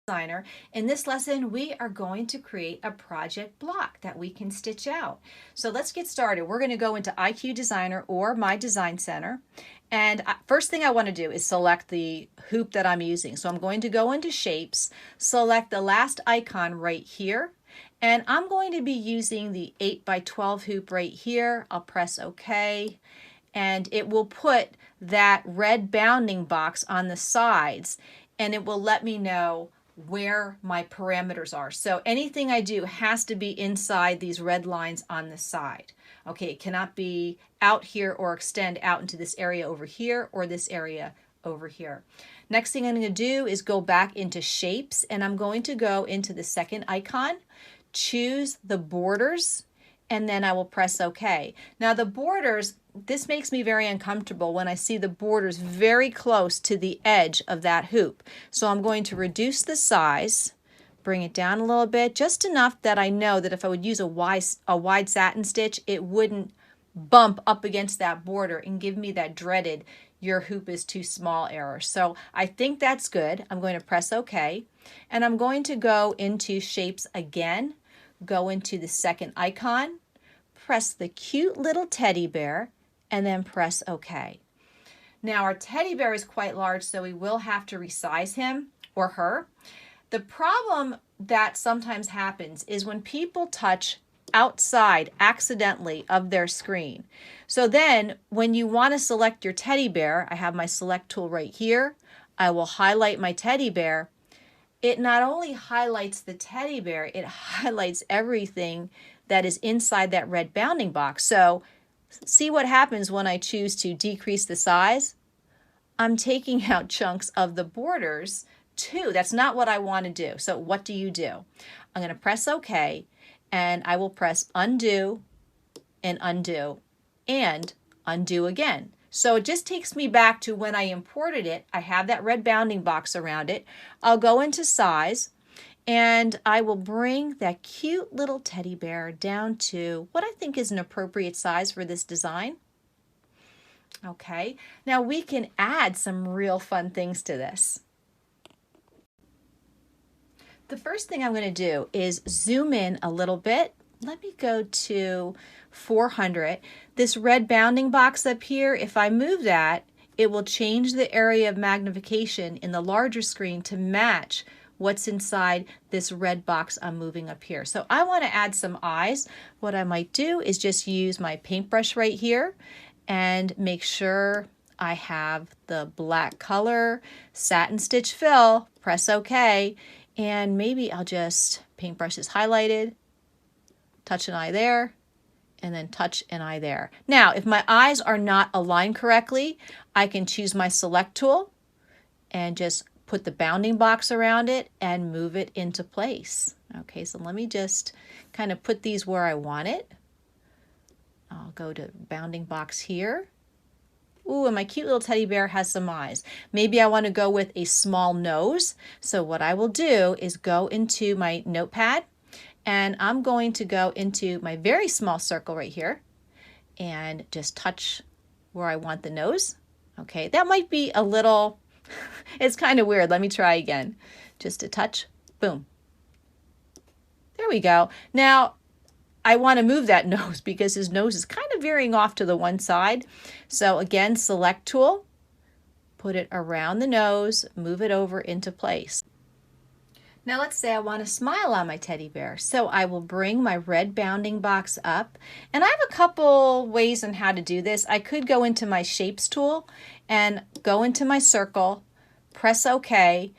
Designer. In this lesson, we are going to create a project block that we can stitch out. So let's get started. We're going to go into IQ Designer or My Design Center. And first thing I want to do is select the hoop that I'm using. So I'm going to go into Shapes, select the last icon right here. And I'm going to be using the 8x12 hoop right here. I'll press OK. And it will put that red bounding box on the sides. And it will let me know where my parameters are. So anything I do has to be inside these red lines on the side. Okay, it cannot be out here or extend out into this area over here or this area over here. Next thing I'm going to do is go back into Shapes, and I'm going to go into the second icon, choose the borders, and then I will press OK. Now the borders, this makes me very uncomfortable when I see the borders very close to the edge of that hoop. So I'm going to reduce the size, bring it down a little bit, just enough that I know that if I would use a wide satin stitch, it wouldn't bump up against that border and give me that dreaded "your hoop is too small" error. So I think that's good. I'm going to press OK, and I'm going to go into Shapes again, go into the second icon, press the cute little teddy bear, and then press OK. Now our teddy bear is quite large, so we will have to resize him or her. The problem that sometimes happens is when people touch outside accidentally of their screen. So then when you want to select your teddy bear, I have my select tool right here. I will highlight my teddy bear. It not only highlights the teddy bear, it highlights everything that is inside that red bounding box. So see what happens when I choose to decrease the size? I'm taking out chunks of the borders too. That's not what I want to do. So what do? I'm going to press OK, and I will press undo and undo and undo again. So it just takes me back to when I imported it. I have that red bounding box around it. I'll go into size, and I will bring that cute little teddy bear down to what I think is an appropriate size for this design. Okay, now we can add some real fun things to this. The first thing I'm going to do is zoom in a little bit. Let me go to 400. This red bounding box up here, if I move that, it will change the area of magnification in the larger screen to match what's inside this red box I'm moving up here. So I want to add some eyes. What I might do is just use my paintbrush right here and make sure I have the black color, satin stitch fill, press OK, and maybe I'll just, paintbrush is highlighted, touch an eye there, and then touch an eye there. Now, if my eyes are not aligned correctly, I can choose my select tool and just put the bounding box around it and move it into place. Okay, so let me just kind of put these where I want it. I'll go to bounding box here. Ooh, and my cute little teddy bear has some eyes. Maybe I want to go with a small nose. So what I will do is go into my notepad, and I'm going to go into my very small circle right here and just touch where I want the nose. Okay, that might be a little, it's kind of weird. Let me try again. Just a touch, boom. There we go. Now, I want to move that nose because his nose is kind of veering off to the one side. So again, select tool, put it around the nose, move it over into place. Now let's say I want a smile on my teddy bear. So I will bring my red bounding box up, and I have a couple ways on how to do this. I could go into my Shapes tool and go into my circle, press OK.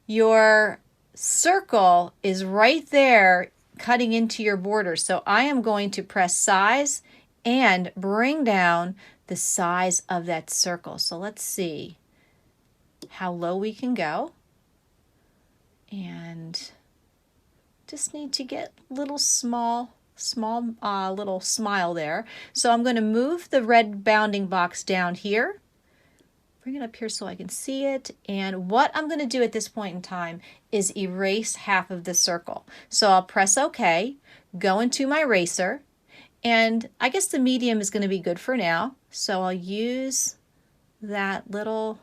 Your circle is right there cutting into your border. So I am going to press size and bring down the size of that circle. So let's see how low we can go. And just need to get little small little smile there. So I'm going to move the red bounding box down here, bring it up here so I can see it. And what I'm going to do at this point in time is erase half of the circle. So I'll press OK, go into my eraser, and I guess the medium is going to be good for now. So I'll use that little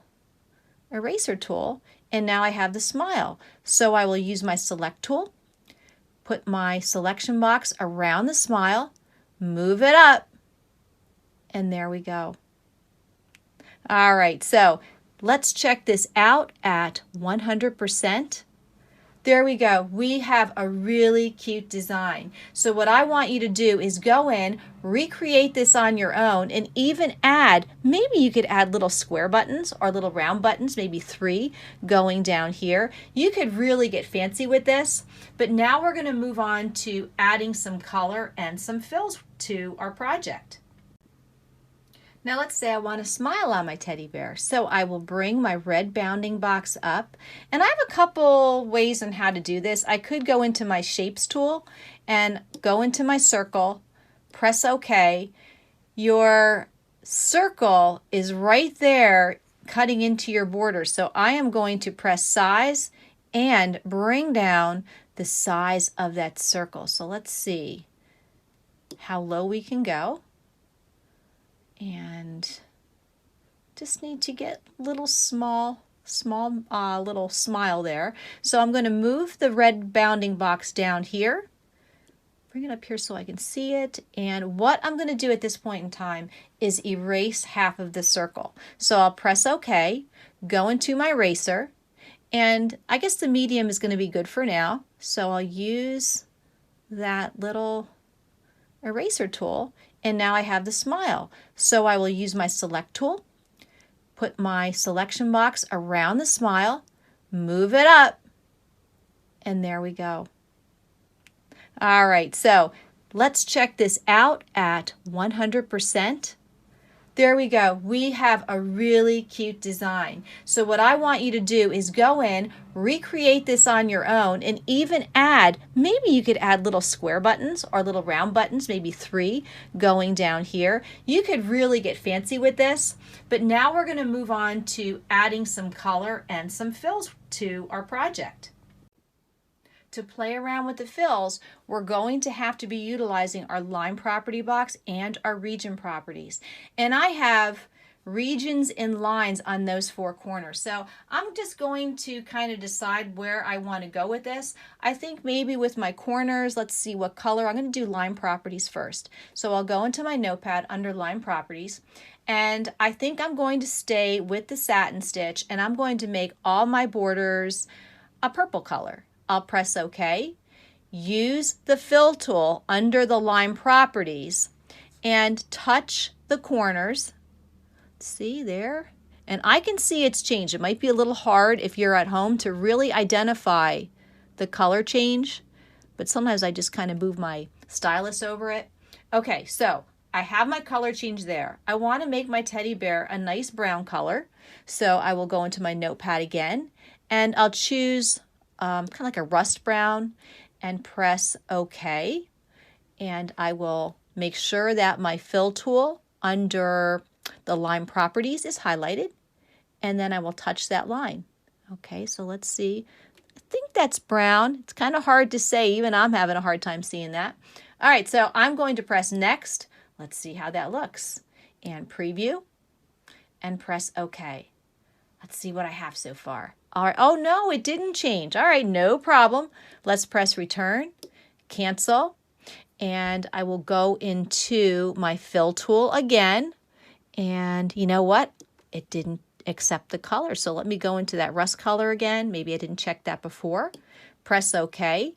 eraser tool, and now I have the smile. So I will use my select tool, put my selection box around the smile, move it up, and there we go. All right, so let's check this out at 100%. There we go. We have a really cute design. So what I want you to do is go in, recreate this on your own, and even add, maybe you could add little square buttons or little round buttons, maybe 3 going down here. You could really get fancy with this. But now we're going to move on to adding some color and some fills to our project. Now let's say I want a smile on my teddy bear. So I will bring my red bounding box up, and I have a couple ways on how to do this. I could go into my shapes tool and go into my circle, press OK. Your circle is right there cutting into your border. So I am going to press size and bring down the size of that circle. So let's see how low we can go. And just need to get little small little smile there. So I'm going to move the red bounding box down here, bring it up here so I can see it. And what I'm going to do at this point in time is erase half of the circle. So I'll press OK, go into my eraser, and I guess the medium is going to be good for now. So I'll use that little eraser tool, and now I have the smile. So I will use my select tool, put my selection box around the smile, move it up, and there we go. All right, so let's check this out at 100%. There we go. We have a really cute design. So what I want you to do is go in, recreate this on your own, and even add, maybe you could add little square buttons or little round buttons, maybe 3 going down here. You could really get fancy with this. But now we're going to move on to adding some color and some fills to our project. To play around with the fills, we're going to have to be utilizing our line property box and our region properties. And I have regions and lines on those 4 corners. So I'm just going to kind of decide where I want to go with this. I think maybe with my corners, let's see what color. I'm going to do line properties first. So I'll go into my notepad under line properties. And I think I'm going to stay with the satin stitch, and I'm going to make all my borders a purple color. I'll press OK, use the fill tool under the line properties, and touch the corners. See there? And I can see it's changed. It might be a little hard if you're at home to really identify the color change, but sometimes I just kind of move my stylus over it. Okay, so I have my color change there. I want to make my teddy bear a nice brown color, so I will go into my notepad again, and I'll choose kind of like a rust brown and press OK. And I will make sure that my fill tool under the line properties is highlighted, and then I will touch that line. Okay, so let's see. I think that's brown. It's kind of hard to say. Even I'm having a hard time seeing that. All right, so I'm going to press next. Let's see how that looks. And preview and press OK. Let's see what I have so far. All right. Oh, no, it didn't change. All right, no problem. Let's press return, cancel, and I will go into my fill tool again. And you know what? It didn't accept the color. So let me go into that rust color again. Maybe I didn't check that before. Press OK,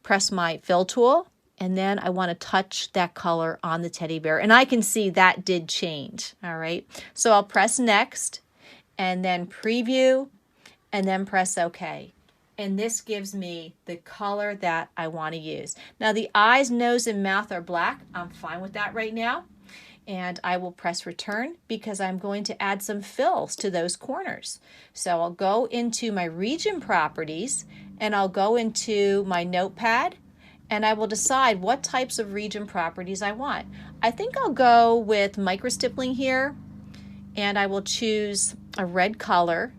press my fill tool, and then I want to touch that color on the teddy bear. And I can see that did change. All right. So I'll press next, and then preview, and then press OK. And this gives me the color that I want to use. Now the eyes, nose, and mouth are black. I'm fine with that right now. And I will press return because I'm going to add some fills to those corners. So I'll go into my region properties, and I'll go into my notepad, and I will decide what types of region properties I want. I think I'll go with microstippling here, and I will choose a red color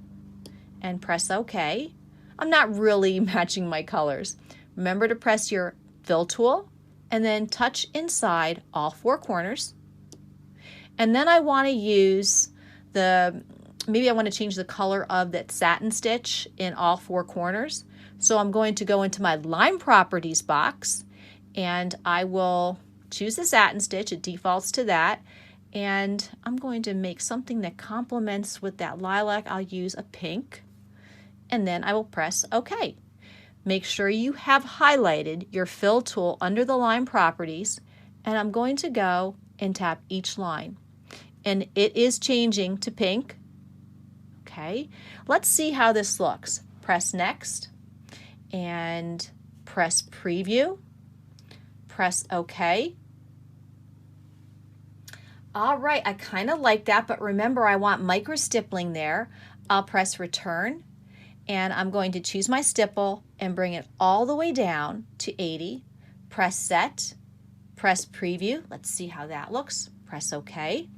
and press OK. I'm not really matching my colors. Remember to press your fill tool and then touch inside all 4 corners. And then I want to use the maybe I want to change the color of that satin stitch in all 4 corners. So I'm going to go into my line properties box, and I will choose the satin stitch. It defaults to that. And I'm going to make something that complements with that lilac. I'll use a pink, and then I will press OK. Make sure you have highlighted your fill tool under the line properties, and I'm going to go and tap each line. And it is changing to pink. Okay, let's see how this looks. Press next and press preview. Press OK. All right, I kind of like that, but remember I want micro stippling there. I'll press return, and I'm going to choose my stipple and bring it all the way down to 80. Press set, press preview. Let's see how that looks. Press OK.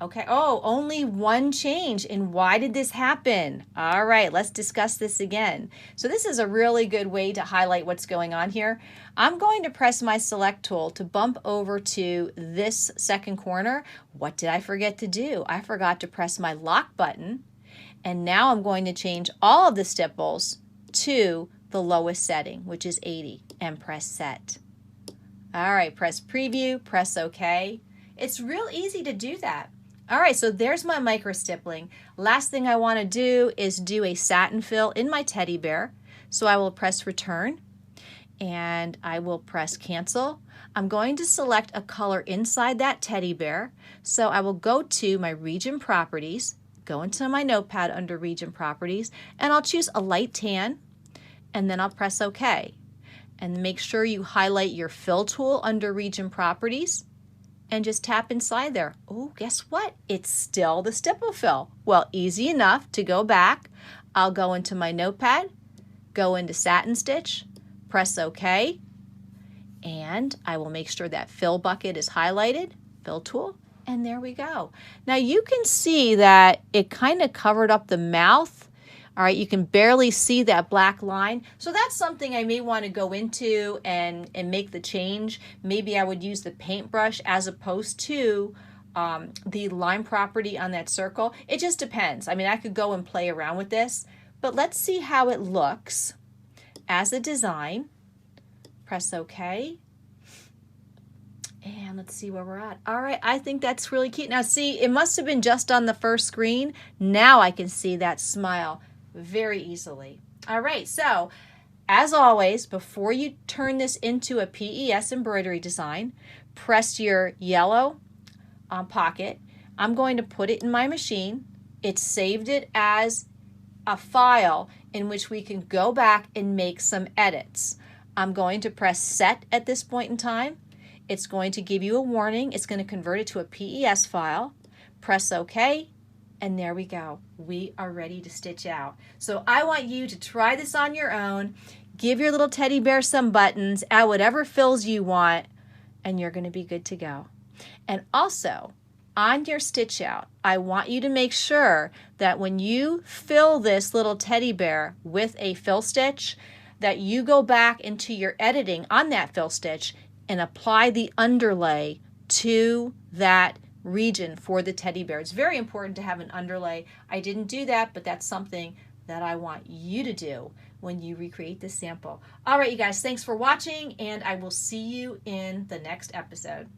Okay, oh, only one change. And why did this happen? All right, let's discuss this again. So this is a really good way to highlight what's going on here. I'm going to press my select tool to bump over to this second corner. What did I forget to do? I forgot to press my lock button. And now I'm going to change all of the stipples to the lowest setting, which is 80, and press set. All right, press preview, press OK. It's real easy to do that. All right, so there's my micro stippling. Last thing I want to do is do a satin fill in my teddy bear. So I will press return, and I will press cancel. I'm going to select a color inside that teddy bear. So I will go to my region properties, go into my notepad under region properties, and I'll choose a light tan, and then I'll press OK. And make sure you highlight your fill tool under region properties, and just tap inside there. Oh, guess what? It's still the stipple fill. Well, easy enough to go back. I'll go into my notepad, go into satin stitch, press OK, and I will make sure that fill bucket is highlighted, fill tool, and there we go. Now you can see that it kind of covered up the mouth. All right, you can barely see that black line. So that's something I may want to go into and make the change. Maybe I would use the paintbrush as opposed to the line property on that circle. It just depends. I mean, I could go and play around with this, but let's see how it looks as a design. Press OK. And let's see where we're at. All right, I think that's really cute. Now see, it must have been just on the first screen. Now I can see that smile very easily. All right, so as always, before you turn this into a PES embroidery design, press your yellow pocket. I'm going to put it in my machine. It saved it as a file in which we can go back and make some edits. I'm going to press set at this point in time. It's going to give you a warning. It's going to convert it to a PES file. Press OK. And there we go. We are ready to stitch out. So I want you to try this on your own. Give your little teddy bear some buttons, add whatever fills you want, and you're going to be good to go. And also, on your stitch out, I want you to make sure that when you fill this little teddy bear with a fill stitch, that you go back into your editing on that fill stitch and apply the underlay to that region for the teddy bear. It's very important to have an underlay. I didn't do that, but that's something that I want you to do when you recreate this sample. All right, you guys, thanks for watching, and I will see you in the next episode.